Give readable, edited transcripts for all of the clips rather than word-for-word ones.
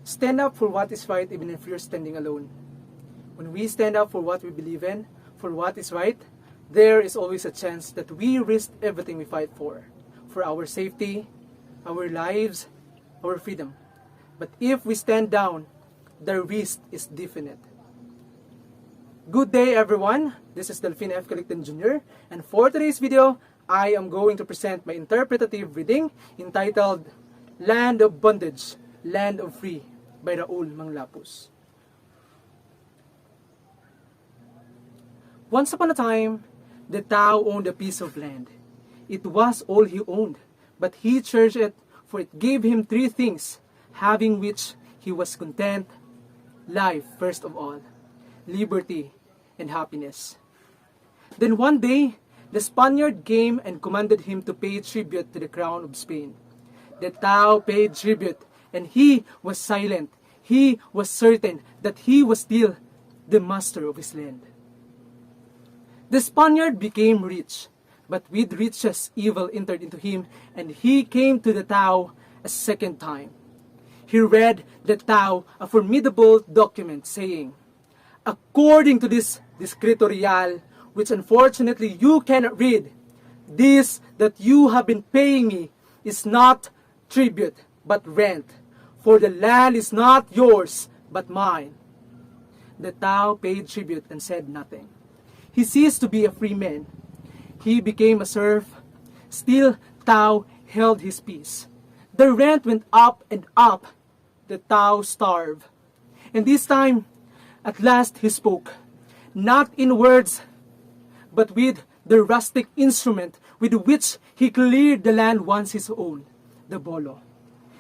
Stand up for what is right even if you're standing alone. When we stand up for what we believe in, for what is right, there is always a chance that we risk everything we fight for our safety, our lives, our freedom. But if we stand down, the risk is definite. Good day everyone, this is Delphine F. Calicton Jr. and for today's video, I am going to present my interpretative reading entitled Land of Bondage, Land of Free by RAUL MANGLAPUS. Once upon a time, the Tao owned a piece of land. It was all he owned, but he cherished it, for it gave him three things, having which he was content: life first of all, liberty, and happiness. Then one day, the Spaniard came and commanded him to pay tribute to the crown of Spain. The Tao paid tribute, and he was silent. He was certain that he was still the master of his land. The Spaniard became rich, but with riches evil entered into him, and he came to the Tao a second time. He read the Tao a formidable document saying, "According to this Decreto Real, which unfortunately you cannot read, this that you have been paying me is not tribute, but rent, for the land is not yours, but mine." The Tao paid tribute and said nothing. He ceased to be a free man. He became a serf. Still, Tao held his peace. The rent went up and up. The Tao starved. And this time, at last he spoke, not in words, but with the rustic instrument with which he cleared the land once his own, the bolo.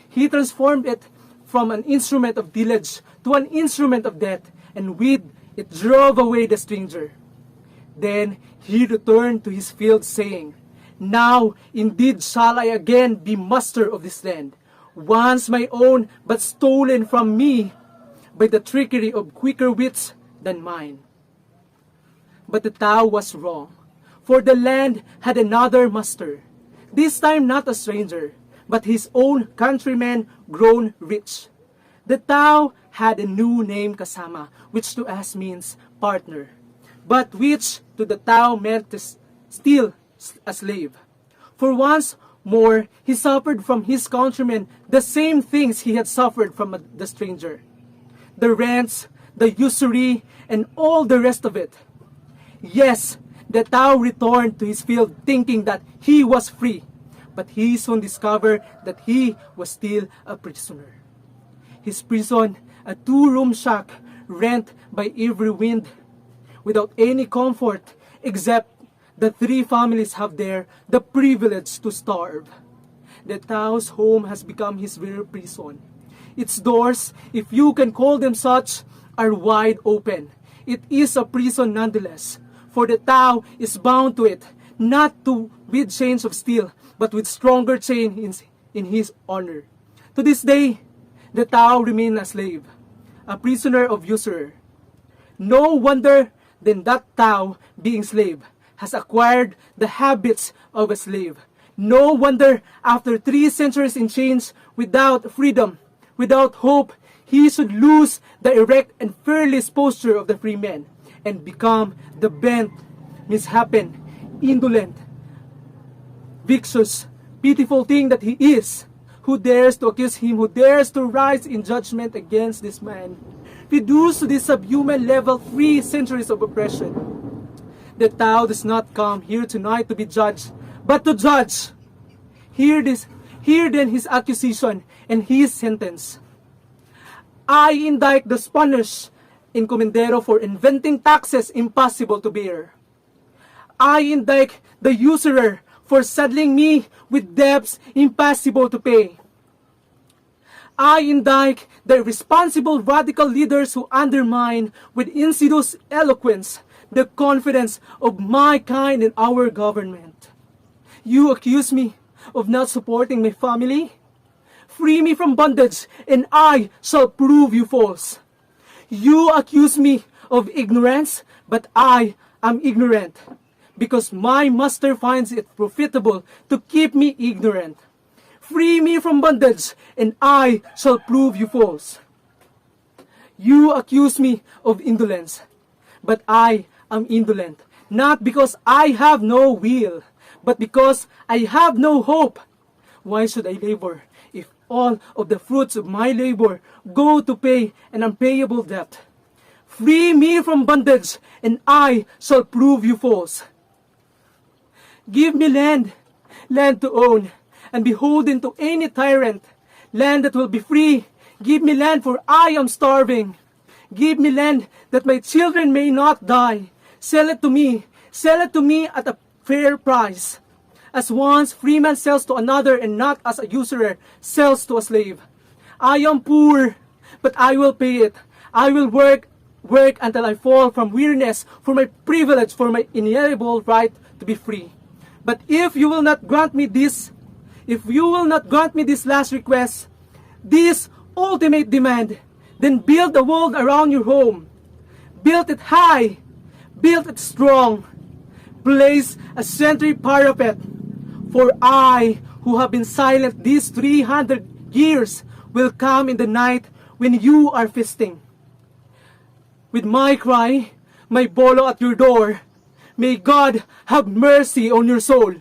He transformed it from an instrument of tillage to an instrument of death, and with it drove away the stranger. Then he returned to his field, saying, "Now indeed shall I again be master of this land, once my own, but stolen from me by the trickery of quicker wits than mine." But the Tao was wrong, for the land had another master, this time not a stranger, but his own countryman grown rich. The Tao had a new name, Kasama, which to us means partner, but which to the Tao meant still a slave. For once more, he suffered from his countrymen the same things he had suffered from the stranger: the rents, the usury, and all the rest of it. Yes, the Tao returned to his field thinking that he was free, but he soon discovered that he was still a prisoner. His prison, a two-room shack, rent by every wind, without any comfort, except the three families have there the privilege to starve. The Tao's home has become his very prison. Its doors, if you can call them such, are wide open. It is a prison nonetheless, for the Tao is bound to it, not with chains of steel, but with stronger chain in his honor. To this day, the Tao remains a slave, a prisoner of usurer. No wonder then that Tao, being slave, has acquired the habits of a slave. No wonder after 3 centuries in chains, without freedom, without hope, he should lose the erect and fearless posture of the free man, and become the bent, misshapen, indolent, vicious, pitiful thing that he is. Who dares to accuse him? Who dares to rise in judgment against this man? Reduced to this subhuman level 3 centuries of oppression. The Tao does not come here tonight to be judged, but to judge. Hear then his accusation and his sentence. I indict the Spanish encomendero for inventing taxes impossible to bear. I indict the usurer for saddling me with debts impossible to pay. I indict the irresponsible radical leaders who undermine with insidious eloquence the confidence of my kind in our government. You accuse me of not supporting my family? Free me from bondage, and I shall prove you false. You accuse me of ignorance, but I am ignorant, because my master finds it profitable to keep me ignorant. Free me from bondage, and I shall prove you false. You accuse me of indolence, but I am indolent, not because I have no will, but because I have no hope. Why should I labor if all of the fruits of my labor go to pay an unpayable debt? Free me from bondage, and I shall prove you false. Give me land, land to own, and beholden to any tyrant, land that will be free. Give me land, for I am starving. Give me land that my children may not die. Sell it to me at a fair price. As once freeman sells to another, and not as a usurer sells to a slave. I am poor, but I will pay it. I will work until I fall from weariness, for my privilege, for my inalienable right to be free. But if you will not grant me this last request, this ultimate demand, then build a wall around your home. Build it high, build it strong. Place a sentry parapet, for I, who have been silent these 300 years, will come in the night when you are feasting. With my cry, my bolo at your door, may God have mercy on your soul.